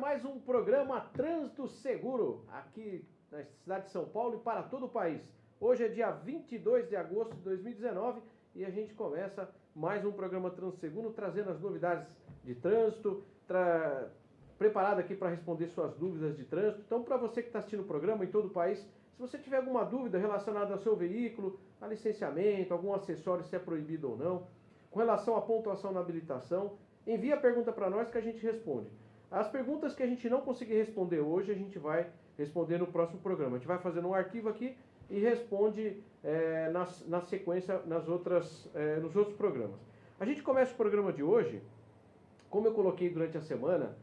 mais um programa Trânsito Seguro, aqui na cidade de São Paulo e para todo o país. Hoje é dia 22 de agosto de 2019 e a gente começa mais um programa Trânsito Seguro, trazendo as novidades de trânsito, preparado aqui para responder suas dúvidas de trânsito. Então, para você que está assistindo o programa em todo o país, se você tiver alguma dúvida relacionada ao seu veículo, a licenciamento, algum acessório, se é proibido ou não, com relação à pontuação na habilitação, envie a pergunta para nós que a gente responde. As perguntas que a gente não conseguir responder hoje, a gente vai responder no próximo programa. A gente vai fazer um arquivo aqui e responde na sequência nos outros programas. A gente começa o programa de hoje, como eu coloquei durante a semana,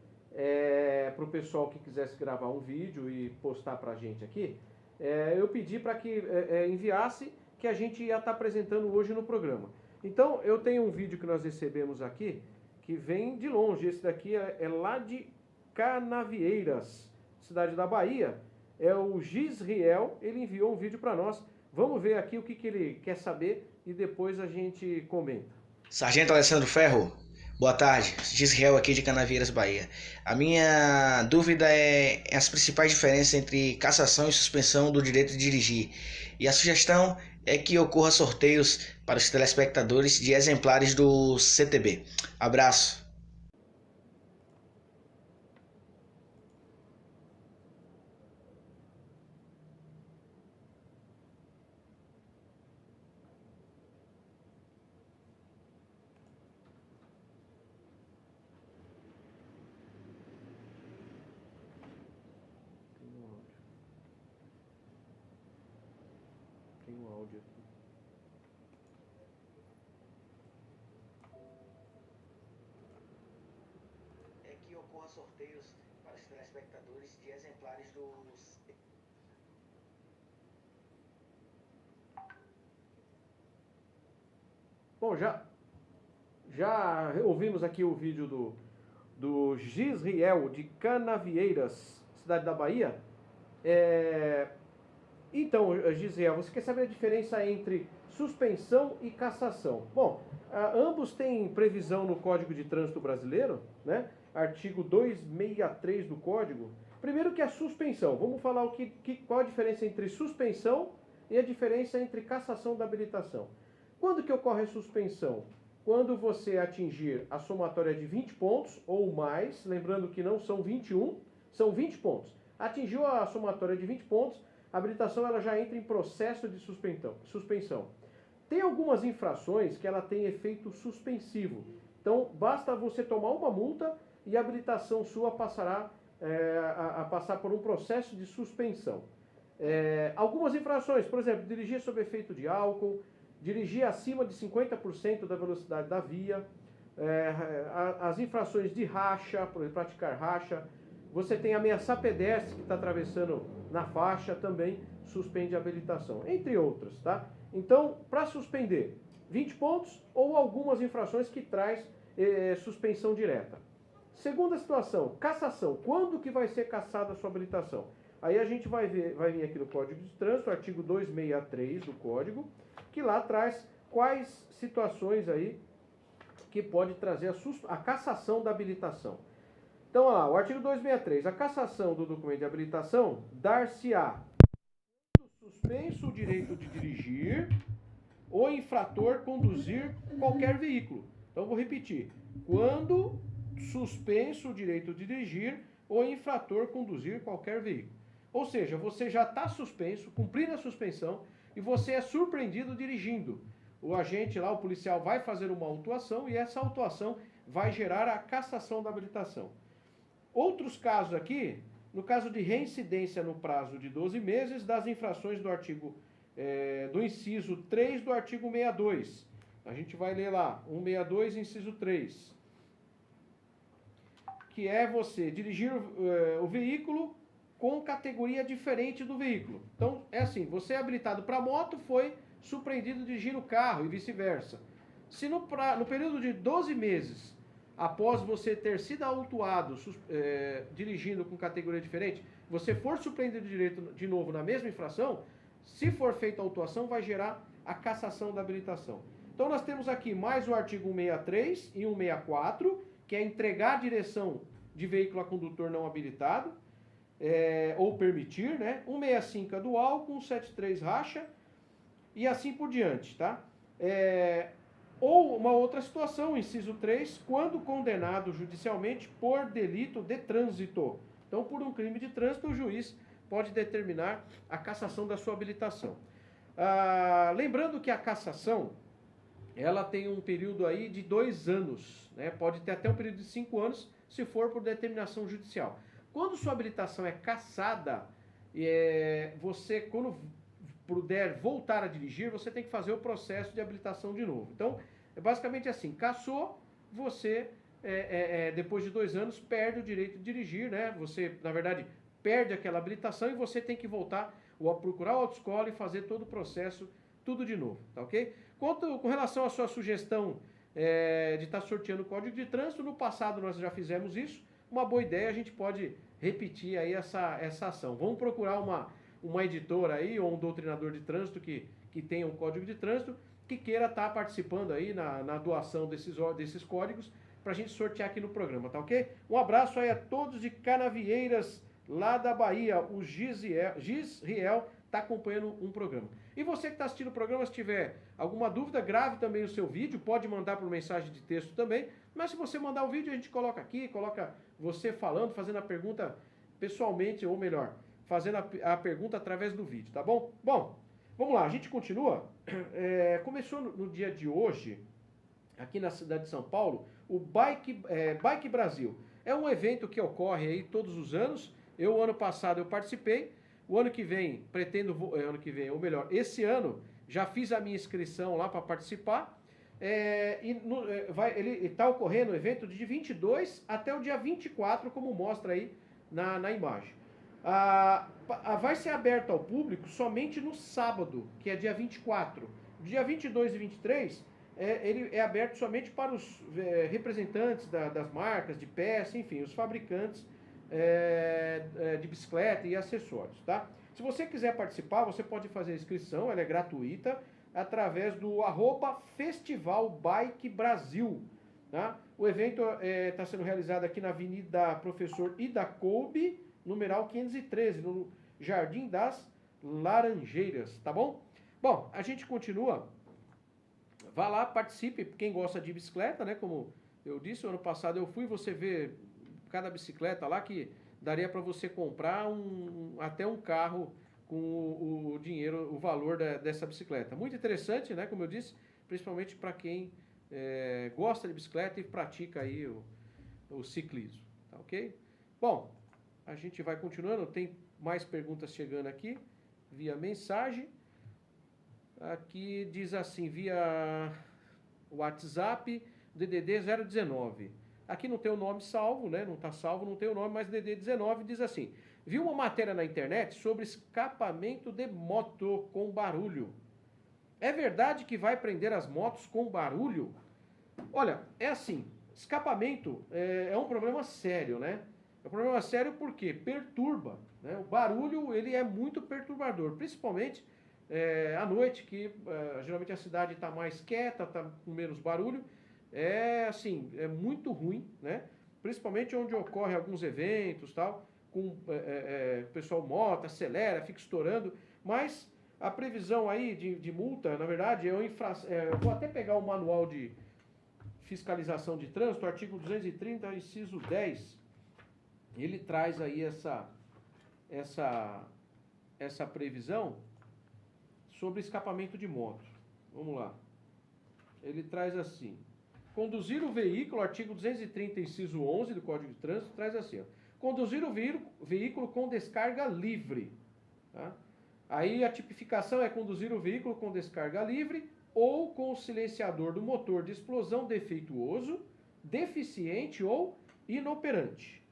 para o pessoal que quisesse gravar um vídeo e postar para a gente aqui, eu pedi para que enviasse, que a gente ia estar apresentando hoje no programa. Então, eu tenho um vídeo que nós recebemos aqui, que vem de longe. Esse daqui é lá de Canavieiras, cidade da Bahia. É o Gisriel, ele enviou um vídeo para nós. Vamos ver aqui o que ele quer saber e depois a gente comenta. Sargento Alessandro Ferro, boa tarde. Gisriel aqui de Canavieiras, Bahia. A minha dúvida é as principais diferenças entre cassação e suspensão do direito de dirigir. E a sugestão é que ocorra sorteios para os telespectadores de exemplares do CTB. Abraço. Tem um áudio aqui. É que ocorra sorteios para os telespectadores de exemplares do... Bom, já ouvimos aqui o vídeo do Gisriel de Canavieiras, cidade da Bahia. Então, Gisriel, você quer saber a diferença entre suspensão e cassação? Bom, ambos têm previsão no Código de Trânsito Brasileiro, né? Artigo 263 do Código. Primeiro que é suspensão. Vamos falar qual a diferença entre suspensão e a diferença entre cassação da habilitação. Quando que ocorre a suspensão? Quando você atingir a somatória de 20 pontos ou mais, lembrando que não são 21, são 20 pontos. Atingiu a somatória de 20 pontos, a habilitação ela já entra em processo de suspensão. Tem algumas infrações que ela tem efeito suspensivo. Então, basta você tomar uma multa e a habilitação sua passará a passar por um processo de suspensão. Algumas infrações, por exemplo, dirigir sob efeito de álcool, dirigir acima de 50% da velocidade da via, as infrações de racha, por exemplo, praticar racha. Você tem ameaçar pedestre que está atravessando na faixa, também suspende a habilitação, entre outras, tá? Então, para suspender, 20 pontos ou algumas infrações que traz suspensão direta. Segunda situação, cassação. Quando que vai ser cassada a sua habilitação? Aí a gente vai vir aqui no Código de Trânsito, artigo 263 do Código, que lá traz quais situações aí que pode trazer a cassação da habilitação. Então, olha lá, o artigo 263, a cassação do documento de habilitação dar-se-á suspenso o direito de dirigir o infrator conduzir qualquer veículo. Então, vou repetir. Quando suspenso o direito de dirigir o infrator conduzir qualquer veículo. Ou seja, você já está suspenso, cumprindo a suspensão, e você é surpreendido dirigindo. O agente lá, o policial, vai fazer uma autuação e essa autuação vai gerar a cassação da habilitação. Outros casos aqui, no caso de reincidência no prazo de 12 meses das infrações do artigo, do inciso 3 do artigo 62. A gente vai ler lá, 162, inciso 3. Que é você dirigir o veículo com categoria diferente do veículo. Então, é assim, você é habilitado para moto, foi surpreendido dirigindo o carro e vice-versa. Se no período de 12 meses, após você ter sido autuado dirigindo com categoria diferente, você for surpreendido de novo na mesma infração, se for feita a autuação, vai gerar a cassação da habilitação. Então, nós temos aqui mais o artigo 163 e 164, que é entregar a direção de veículo a condutor não habilitado, ou permitir, né? 165 é dual, com 173 racha, e assim por diante, tá? Ou uma outra situação, inciso 3, quando condenado judicialmente por delito de trânsito. Então, por um crime de trânsito, o juiz pode determinar a cassação da sua habilitação. Lembrando que a cassação, ela tem um período aí de 2 anos, né? Pode ter até um período de 5 anos, se for por determinação judicial. Quando sua habilitação é cassada, você, quando puder voltar a dirigir, você tem que fazer o processo de habilitação de novo. Então, é basicamente assim, cassou, você, depois de 2 anos, perde o direito de dirigir, né? Você, na verdade, perde aquela habilitação e você tem que voltar ou a procurar a autoescola e fazer todo o processo, tudo de novo, tá ok? Com relação à sua sugestão de estar sorteando o Código de Trânsito, no passado nós já fizemos isso, uma boa ideia, a gente pode repetir aí essa ação. Vamos procurar uma editora aí, ou um doutrinador de trânsito que tenha um Código de Trânsito, que queira estar participando aí na doação desses códigos, para a gente sortear aqui no programa, tá ok? Um abraço aí a todos de Canavieiras, lá da Bahia, o Gisriel está acompanhando um programa. E você que está assistindo o programa, se tiver alguma dúvida, grave também o seu vídeo, pode mandar por mensagem de texto também, mas se você mandar o vídeo, a gente coloca aqui, coloca você falando, fazendo a pergunta pessoalmente, ou melhor, fazendo a pergunta através do vídeo, tá bom? Bom, vamos lá, a gente continua. Começou no dia de hoje, aqui na cidade de São Paulo, o Bike Brasil. É um evento que ocorre aí todos os anos. Ano passado eu participei, o ano que vem esse ano já fiz a minha inscrição lá para participar, ele está ocorrendo o evento de 22 até o dia 24, como mostra aí na imagem. Vai ser aberto ao público somente no sábado, que é dia 24. Dia 22 e 23, ele é aberto somente para os representantes das marcas de peça, enfim, os fabricantes de bicicleta e acessórios, tá? Se você quiser participar, você pode fazer a inscrição, ela é gratuita, através do @Festival Bike Brasil, tá? O evento está sendo realizado aqui na Avenida Professor Ida Coube, numeral 513, no Jardim das Laranjeiras, tá bom? Bom, a gente continua. Vá lá, participe, quem gosta de bicicleta, né? Como eu disse, ano passado eu fui, você vê cada bicicleta lá que daria para você comprar até um carro com o dinheiro, o valor dessa bicicleta. Muito interessante, né? Como eu disse, principalmente para quem gosta de bicicleta e pratica aí o ciclismo, tá ok? Bom, a gente vai continuando, tem mais perguntas chegando aqui via mensagem. Aqui diz assim, via WhatsApp, DDD 019. Aqui não tem o nome salvo, né? Não está salvo, não tem o nome, mas DDD 19 diz assim: viu uma matéria na internet sobre escapamento de moto com barulho. É verdade que vai prender as motos com barulho? Olha, é assim, escapamento é um problema sério, né? É um problema sério porque perturba, né? O barulho, ele é muito perturbador, principalmente à noite, que geralmente a cidade está mais quieta, está com menos barulho. É muito ruim, né? Principalmente onde ocorrem alguns eventos, tal, com o pessoal moto, acelera, fica estourando, mas a previsão aí de multa, na verdade, eu vou até pegar o manual de fiscalização de trânsito, artigo 230, inciso 10, ele traz aí essa previsão sobre escapamento de moto. Vamos lá. Ele traz assim: conduzir o veículo, artigo 230, inciso 11 do Código de Trânsito, traz assim, ó, conduzir o veículo com descarga livre. Tá? Aí a tipificação é conduzir o veículo com descarga livre ou com o silenciador do motor de explosão defeituoso, deficiente ou inoperante.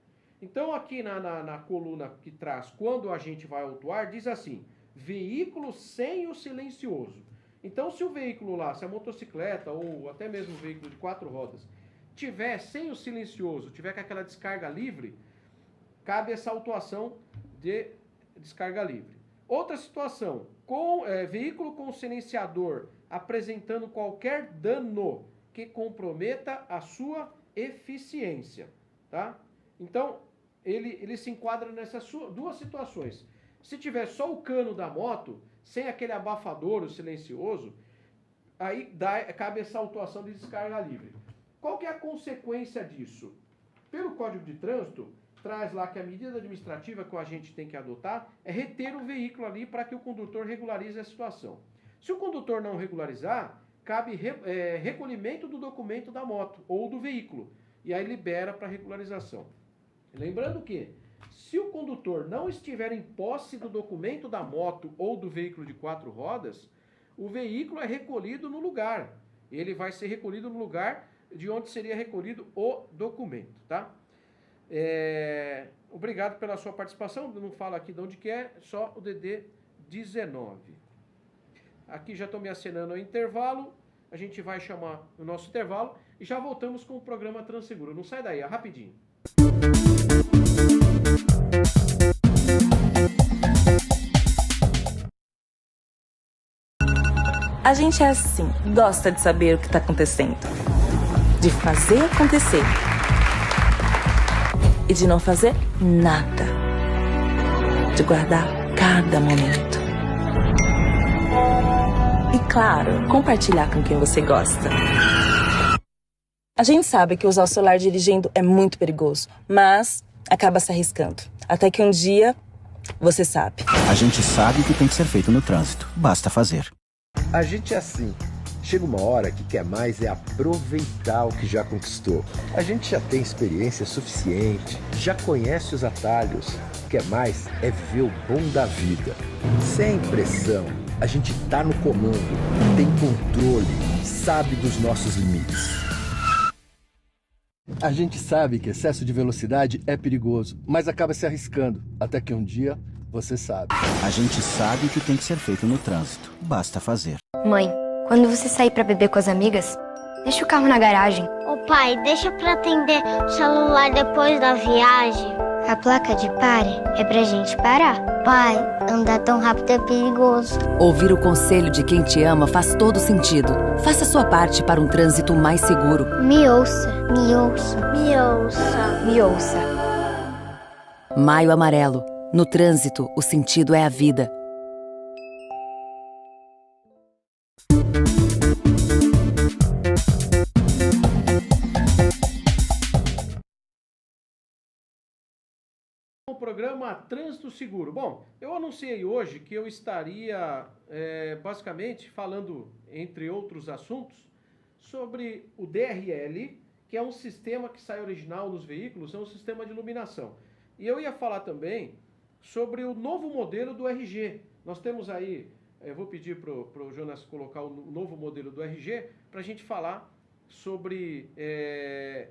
Então aqui na coluna que traz quando a gente vai autuar, diz assim, veículo sem o silencioso. Então, se o veículo lá, se a motocicleta ou até mesmo o veículo de 4 rodas, tiver sem o silencioso, tiver com aquela descarga livre, cabe essa autuação de descarga livre. Outra situação, veículo com silenciador apresentando qualquer dano que comprometa a sua eficiência, tá? Então, ele se enquadra nessas duas situações. Se tiver só o cano da moto, sem aquele abafador silencioso, aí cabe essa autuação de descarga livre. Qual que é a consequência disso? Pelo Código de Trânsito, traz lá que a medida administrativa que o agente tem que adotar é reter o veículo ali para que o condutor regularize a situação. Se o condutor não regularizar, cabe recolhimento do documento da moto ou do veículo, e aí libera para regularização. Lembrando que, se o condutor não estiver em posse do documento da moto ou do veículo de 4 rodas, o veículo é recolhido no lugar. Ele vai ser recolhido no lugar de onde seria recolhido o documento, tá? Obrigado pela sua participação. Eu não falo aqui de onde que é, só o DD 19. Aqui já estou me acenando ao intervalo. A gente vai chamar o nosso intervalo e já voltamos com o programa Transeguro. Não sai daí, rapidinho. A gente é assim, gosta de saber o que está acontecendo, de fazer acontecer e de não fazer nada, de guardar cada momento. E claro, compartilhar com quem você gosta. A gente sabe que usar o celular dirigindo é muito perigoso, mas acaba se arriscando. Até que um dia, você sabe. A gente sabe o que tem que ser feito no trânsito, basta fazer. A gente é assim. Chega uma hora que quer mais é aproveitar o que já conquistou. A gente já tem experiência suficiente, já conhece os atalhos. Quer mais é viver o bom da vida. Sem pressão. A gente tá no comando, tem controle, sabe dos nossos limites. A gente sabe que excesso de velocidade é perigoso, mas acaba se arriscando, até que um dia você sabe. A gente sabe o que tem que ser feito no trânsito, basta fazer. Mãe, quando você sair pra beber com as amigas, deixa o carro na garagem. Ô pai, deixa pra atender o celular depois da viagem. A placa de pare é pra gente parar. Pai, andar tão rápido é perigoso. Ouvir o conselho de quem te ama faz todo sentido. Faça sua parte para um trânsito mais seguro. Me ouça, me ouça, me ouça, Me ouça. Maio Amarelo. No trânsito, o sentido é a vida. O programa Trânsito Seguro. Bom, eu anunciei hoje que eu estaria basicamente falando, entre outros assuntos, sobre o DRL, que é um sistema que sai original nos veículos, é um sistema de iluminação. E eu ia falar também sobre o novo modelo do RG. Nós temos aí, eu vou pedir para o Jonas colocar o novo modelo do RG para a gente falar sobre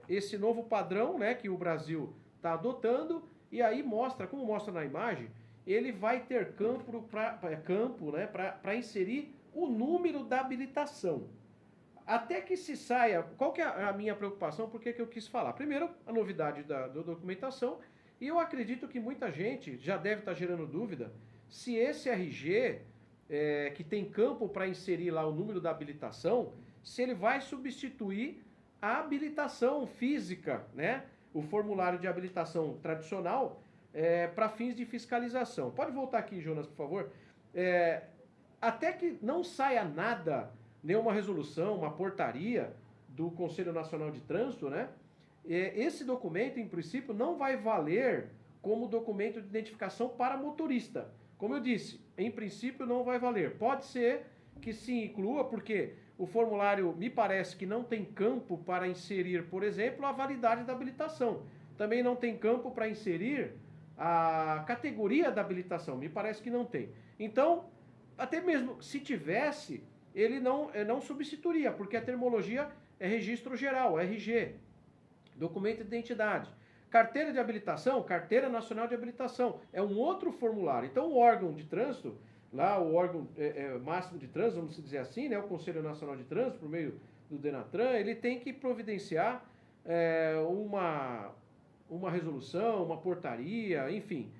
esse novo padrão, né, que o Brasil está adotando. E aí mostra, como mostra na imagem, ele vai ter campo para inserir o número da habilitação. Até que se saia, qual que é a minha preocupação, por que eu quis falar? Primeiro, a novidade da documentação, e eu acredito que muita gente já deve estar gerando dúvida se esse RG, que tem campo para inserir lá o número da habilitação, se ele vai substituir a habilitação física, né? O formulário de habilitação tradicional para fins de fiscalização. Pode voltar aqui, Jonas, por favor. Até que não saia nada, nenhuma resolução, uma portaria do Conselho Nacional de Trânsito, né? Esse documento, em princípio, não vai valer como documento de identificação para motorista. Como eu disse, em princípio não vai valer. Pode ser que se inclua, porque o formulário me parece que não tem campo para inserir, por exemplo, a validade da habilitação. Também não tem campo para inserir a categoria da habilitação. Me parece que não tem. Então, até mesmo se tivesse, ele não substituiria, porque a terminologia é registro geral, RG, documento de identidade. Carteira de habilitação, Carteira Nacional de Habilitação, é um outro formulário. Então, o órgão de trânsito, lá o órgão máximo de trânsito, vamos dizer assim, né, o Conselho Nacional de Trânsito, por meio do Denatran, ele tem que providenciar uma resolução, uma portaria, enfim,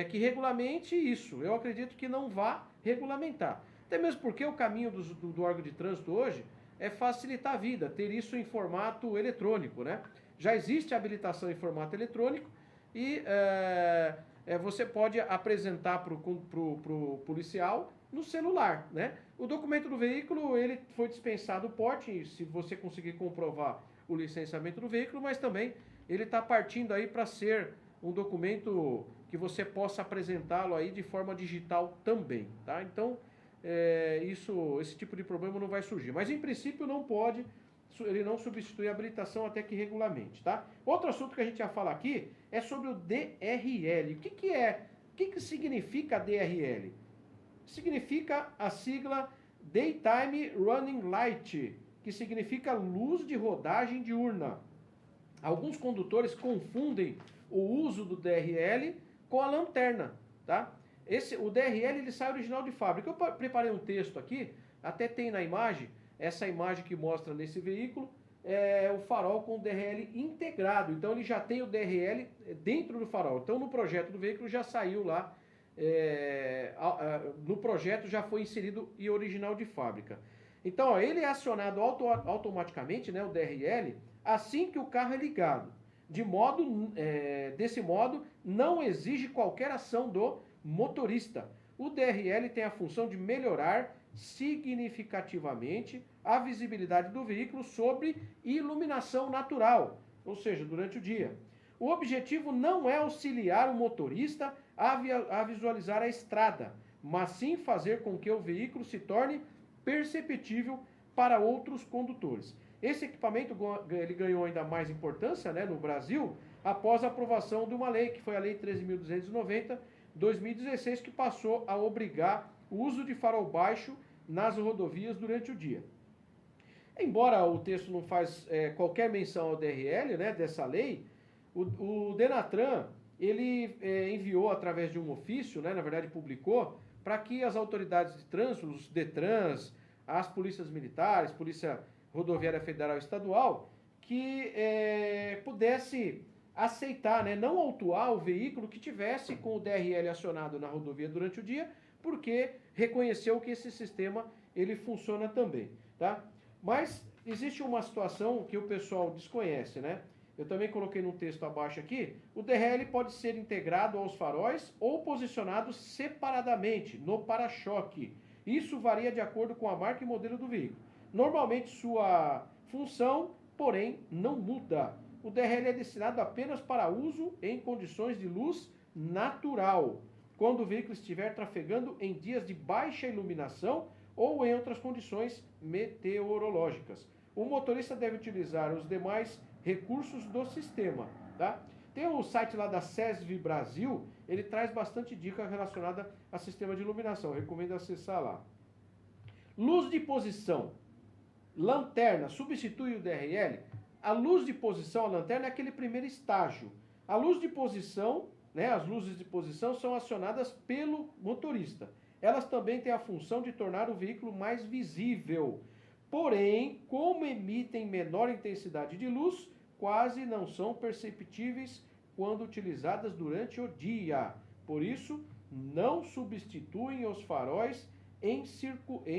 que regulamente isso. Eu acredito que não vá regulamentar. Até mesmo porque o caminho do órgão de trânsito hoje é facilitar a vida, ter isso em formato eletrônico, né? Já existe habilitação em formato eletrônico e você pode apresentar para o policial no celular, né? O documento do veículo, ele foi dispensado o porte, se você conseguir comprovar o licenciamento do veículo, mas também ele está partindo aí para ser um documento que você possa apresentá-lo aí de forma digital também, tá? Então, esse tipo de problema não vai surgir. Mas, em princípio, não pode, ele não substitui a habilitação até que regulamente, tá? Outro assunto que a gente vai falar aqui é sobre o DRL. O que significa DRL? Significa a sigla Daytime Running Light, que significa luz de rodagem diurna. Alguns condutores confundem o uso do DRL com a lanterna, tá? O DRL ele sai original de fábrica. Eu preparei um texto aqui, até tem na imagem, essa imagem que mostra nesse veículo, é o farol com o DRL integrado. Então ele já tem o DRL dentro do farol. Então no projeto do veículo já saiu lá, no projeto já foi inserido e original de fábrica. Então ó, ele é acionado automaticamente, né, o DRL, assim que o carro é ligado. Desse modo, não exige qualquer ação do motorista. O DRL tem a função de melhorar significativamente a visibilidade do veículo sobre iluminação natural, ou seja, durante o dia. O objetivo não é auxiliar o motorista a visualizar a estrada, mas sim fazer com que o veículo se torne perceptível para outros condutores. Esse equipamento ele ganhou ainda mais importância, né, no Brasil após a aprovação de uma lei, que foi a Lei 13.290/2016, que passou a obrigar o uso de farol baixo nas rodovias durante o dia. Embora o texto não faz qualquer menção ao DRL, né, dessa lei, o Denatran ele enviou através de um ofício, né, na verdade publicou, para que as autoridades de trânsito, os DETRANS, as polícias militares, Polícia Rodoviária Federal e Estadual, que pudesse aceitar, né, não autuar o veículo que tivesse com o DRL acionado na rodovia durante o dia, porque reconheceu que esse sistema ele funciona também, tá? Mas existe uma situação que o pessoal desconhece, né? Eu também coloquei no texto abaixo aqui, o DRL pode ser integrado aos faróis ou posicionado separadamente no para-choque. Isso varia de acordo com a marca e modelo do veículo. Normalmente sua função, porém, não muda. O DRL é destinado apenas para uso em condições de luz natural, quando o veículo estiver trafegando em dias de baixa iluminação ou em outras condições meteorológicas. O motorista deve utilizar os demais recursos do sistema, tá? Tem o site lá da SESV Brasil, ele traz bastante dica relacionada a sistema de iluminação, eu recomendo acessar lá. Luz de posição, lanterna, substitui o DRL? A luz de posição, a lanterna, é aquele primeiro estágio. A luz de posição, né, as luzes de posição são acionadas pelo motorista. Elas também têm a função de tornar o veículo mais visível. Porém, como emitem menor intensidade de luz, quase não são perceptíveis quando utilizadas durante o dia. Por isso, não substituem os faróis em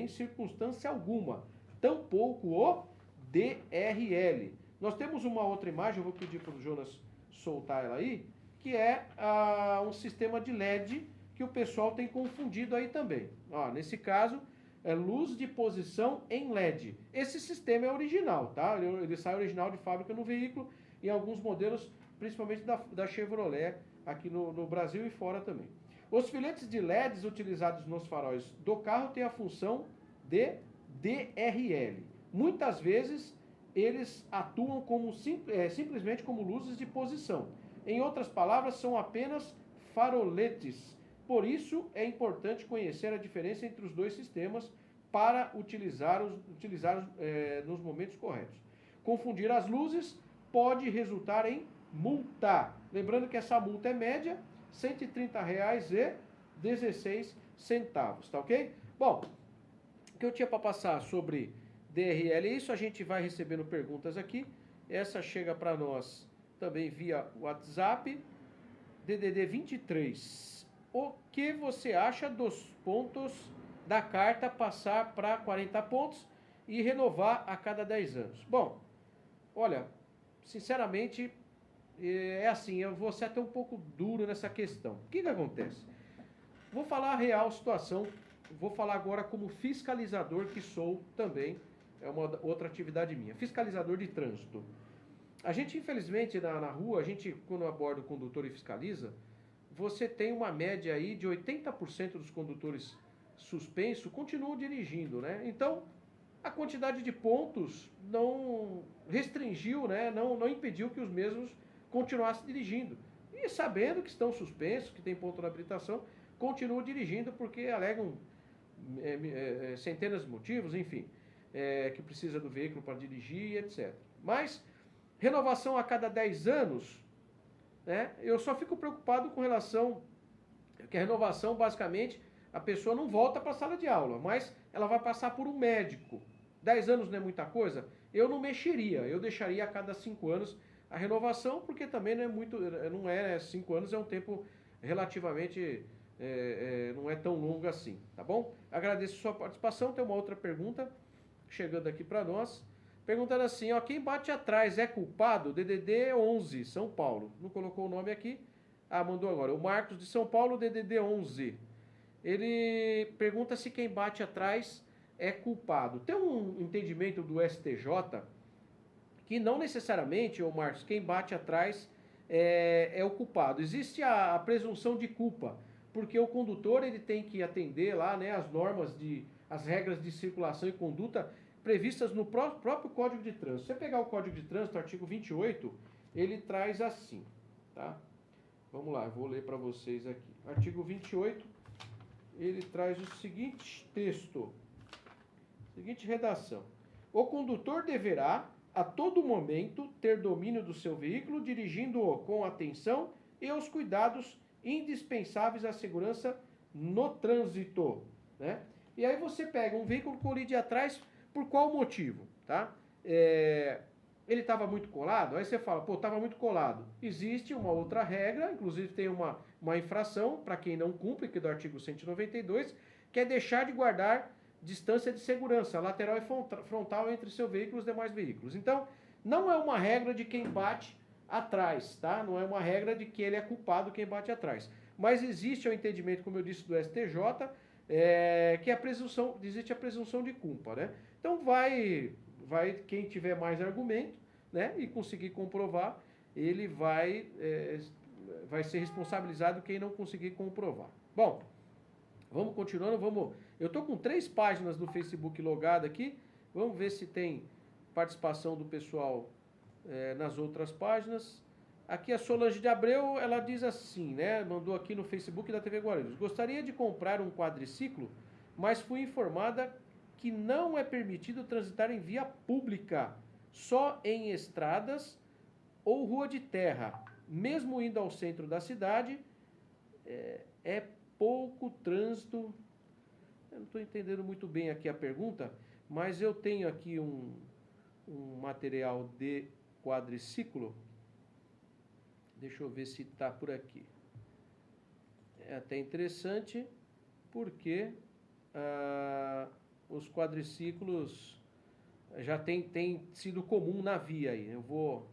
circunstância alguma, tampouco o DRL. Nós temos uma outra imagem, eu vou pedir para o Jonas soltar ela aí, que é um sistema de LED que o pessoal tem confundido aí também. Ó, nesse caso, é luz de posição em LED. Esse sistema é original, tá? Ele sai original de fábrica no veículo, em alguns modelos, principalmente da Chevrolet, aqui no Brasil e fora também. Os filetes de LEDs utilizados nos faróis do carro têm a função de DRL. Muitas vezes, eles atuam simplesmente como luzes de posição. Em outras palavras, são apenas faroletes. Por isso, é importante conhecer a diferença entre os dois sistemas para utilizar nos momentos corretos. Confundir as luzes pode resultar em multa. Lembrando que essa multa é média, R$ 130,16, tá ok? Bom, o que eu tinha para passar sobre DRL é isso, a gente vai recebendo perguntas aqui. Essa chega para nós também via WhatsApp, DDD 23. O que você acha dos pontos da carta passar para 40 pontos e renovar a cada 10 anos. Bom, olha, sinceramente, é assim, eu vou ser até um pouco duro nessa questão. O que acontece? Vou falar a real situação, vou falar agora como fiscalizador que sou também, é uma outra atividade minha, fiscalizador de trânsito. A gente, infelizmente, na rua, a gente, quando aborda o condutor e fiscaliza, você tem uma média aí de 80% dos condutores suspensos continuam dirigindo, né? Então, a quantidade de pontos não restringiu, né? Não impediu que os mesmos continuassem dirigindo. E sabendo que estão suspensos, que tem ponto na habilitação, continuam dirigindo porque alegam centenas de motivos, enfim, que precisa do veículo para dirigir, etc. Mas, renovação a cada 10 anos, né? Eu só fico preocupado com relação que a renovação, basicamente, a pessoa não volta para a sala de aula, mas ela vai passar por um médico. 10 anos não é muita coisa? Eu não mexeria, eu deixaria a cada 5 anos a renovação, porque também não é muito, não é 5 anos, é um tempo relativamente, não é tão longo assim, tá bom? Agradeço a sua participação, tem uma outra pergunta chegando aqui para nós, perguntando assim, ó, quem bate atrás é culpado? DDD 11, São Paulo, não colocou o nome aqui, mandou agora, o Marcos de São Paulo, DDD 11, ele pergunta se quem bate atrás é culpado. Tem um entendimento do STJ que não necessariamente, ô Marcos, quem bate atrás é o culpado. Existe a presunção de culpa, porque o condutor ele tem que atender lá, né, as normas, as regras de circulação e conduta previstas no próprio Código de Trânsito. Se você pegar o Código de Trânsito, artigo 28, ele traz assim, tá? Vamos lá, eu vou ler para vocês aqui. Artigo 28, ele traz o seguinte texto, seguinte redação. O condutor deverá, a todo momento, ter domínio do seu veículo, dirigindo-o com atenção e os cuidados indispensáveis à segurança no trânsito, né? E aí você pega um veículo colide atrás, por qual motivo, tá? Ele estava muito colado, aí você fala, pô, estava muito colado. Existe uma outra regra, inclusive tem uma infração para quem não cumpre, que é do artigo 192, que é deixar de guardar distância de segurança, lateral e frontal entre seu veículo e os demais veículos. Então, não é uma regra de quem bate atrás, tá? Não é uma regra de que ele é culpado quem bate atrás. Mas existe o entendimento, como eu disse, do STJ, que existe a presunção de culpa, né? Então, vai quem tiver mais argumento, né, e conseguir comprovar, ele vai ser responsabilizado quem não conseguir comprovar. Bom, vamos continuando, eu estou com 3 páginas do Facebook logado aqui, vamos ver se tem participação do pessoal nas outras páginas. Aqui a Solange de Abreu, ela diz assim, né, mandou aqui no Facebook da TV Guarulhos, gostaria de comprar um quadriciclo, mas fui informada que não é permitido transitar em via pública, só em estradas ou rua de terra. Mesmo indo ao centro da cidade, é pouco trânsito. Eu não estou entendendo muito bem aqui a pergunta, mas eu tenho aqui um material de quadriciclo. Deixa eu ver se está por aqui. É até interessante, porque os quadriciclos já tem sido comum na via aí. Eu vou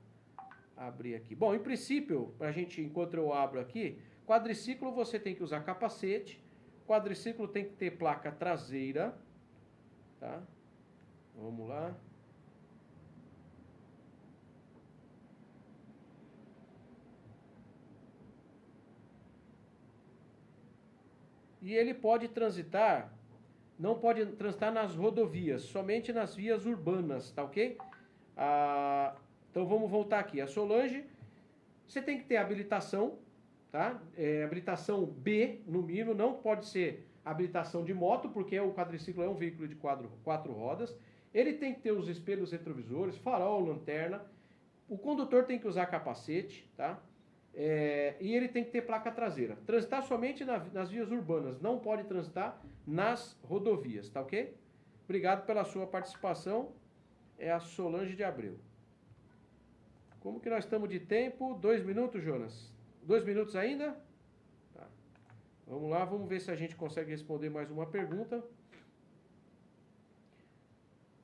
abrir aqui. Bom, em princípio, enquanto eu abro aqui, quadriciclo você tem que usar capacete, quadriciclo tem que ter placa traseira, tá? Vamos lá. E ele pode transitar, não pode transitar nas rodovias, somente nas vias urbanas, tá ok? Então vamos voltar aqui. A Solange, você tem que ter habilitação, tá? Habilitação B, no mínimo, não pode ser habilitação de moto, porque o quadriciclo é um veículo de 4 rodas. Ele tem que ter os espelhos retrovisores, farol, lanterna. O condutor tem que usar capacete, tá? E ele tem que ter placa traseira. Transitar somente nas vias urbanas, não pode transitar nas rodovias, tá ok? Obrigado pela sua participação. É a Solange de Abreu. Como que nós estamos de tempo? 2 minutos, Jonas? 2 minutos ainda? Tá. Vamos lá, vamos ver se a gente consegue responder mais uma pergunta.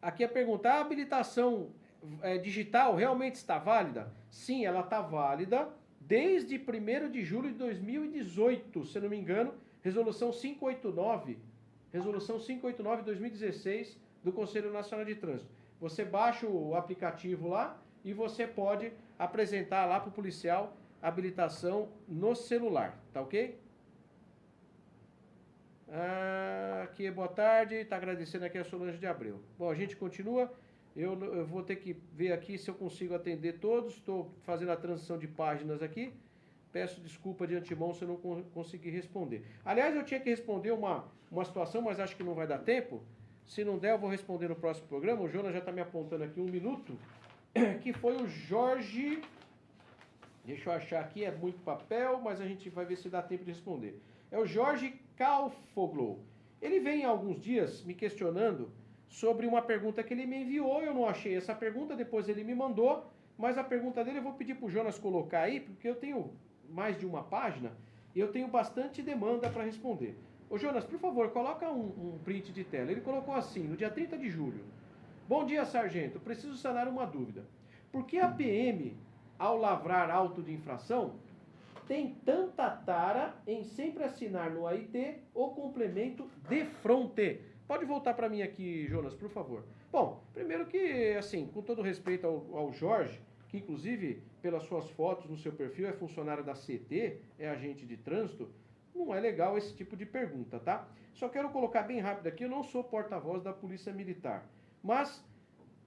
aqui a pergunta, a habilitação digital realmente está válida? Sim, ela está válida desde 1º de julho de 2018, se eu não me engano, resolução 589 de 2016 do Conselho Nacional de Trânsito. Você baixa o aplicativo lá e você pode apresentar lá para o policial a habilitação no celular, tá ok? Aqui, boa tarde, está agradecendo aqui a Solange de Abreu. Bom, a gente continua, eu vou ter que ver aqui se eu consigo atender todos, estou fazendo a transição de páginas aqui, peço desculpa de antemão se eu não conseguir responder. Aliás, eu tinha que responder uma situação, mas acho que não vai dar tempo, se não der eu vou responder no próximo programa, o Jonas já está me apontando aqui 1 minuto, que foi o Jorge, deixa eu achar aqui, é muito papel, mas a gente vai ver se dá tempo de responder. É o Jorge Calfoglu. Ele vem há alguns dias me questionando sobre uma pergunta que ele me enviou, eu não achei essa pergunta, depois ele me mandou, mas a pergunta dele eu vou pedir para o Jonas colocar aí, porque eu tenho mais de uma página e eu tenho bastante demanda para responder. Ô Jonas, por favor, coloca um print de tela. Ele colocou assim, no dia 30 de julho. Bom dia, sargento. Preciso sanar uma dúvida. Por que a PM, ao lavrar auto de infração, tem tanta tara em sempre assinar no AIT o complemento de fronte? Pode voltar para mim aqui, Jonas, por favor. Bom, primeiro que, assim, com todo respeito ao Jorge, que inclusive, pelas suas fotos no seu perfil, é funcionário da CT, é agente de trânsito, não é legal esse tipo de pergunta, tá? Só quero colocar bem rápido aqui, eu não sou porta-voz da Polícia Militar, mas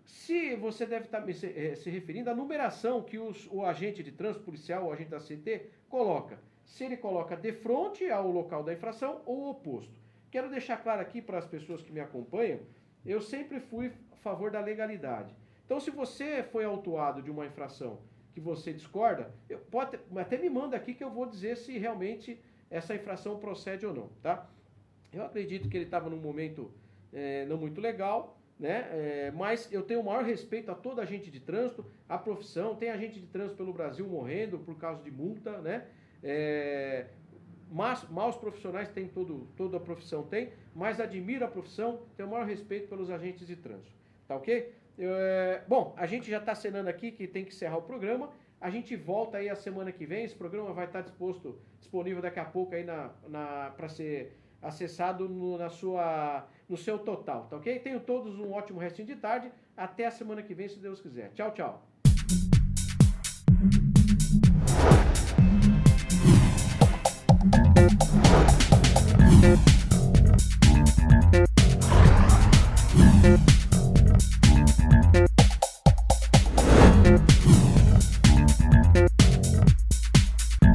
se você deve estar se referindo à numeração que o agente de trânsito policial, o agente da CT, coloca. Se ele coloca de frente ao local da infração ou o oposto. Quero deixar claro aqui para as pessoas que me acompanham, eu sempre fui a favor da legalidade. Então, se você foi autuado de uma infração que você discorda, até me manda aqui que eu vou dizer se realmente essa infração procede ou não, tá? Eu acredito que ele estava num momento não muito legal, né? Mas eu tenho o maior respeito a todo agente de trânsito, a profissão, tem agente de trânsito pelo Brasil morrendo por causa de multa, né? Maus profissionais tem, toda a profissão tem, mas admiro a profissão, tenho o maior respeito pelos agentes de trânsito, tá ok? Bom, a gente já está acenando aqui que tem que encerrar o programa. A gente volta aí a semana que vem. Esse programa vai estar disponível daqui a pouco aí para ser acessado no seu total, tá ok? Tenham todos um ótimo restinho de tarde. Até a semana que vem, se Deus quiser. Tchau, tchau.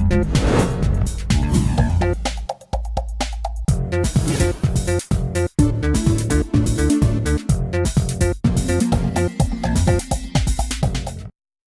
Thank you.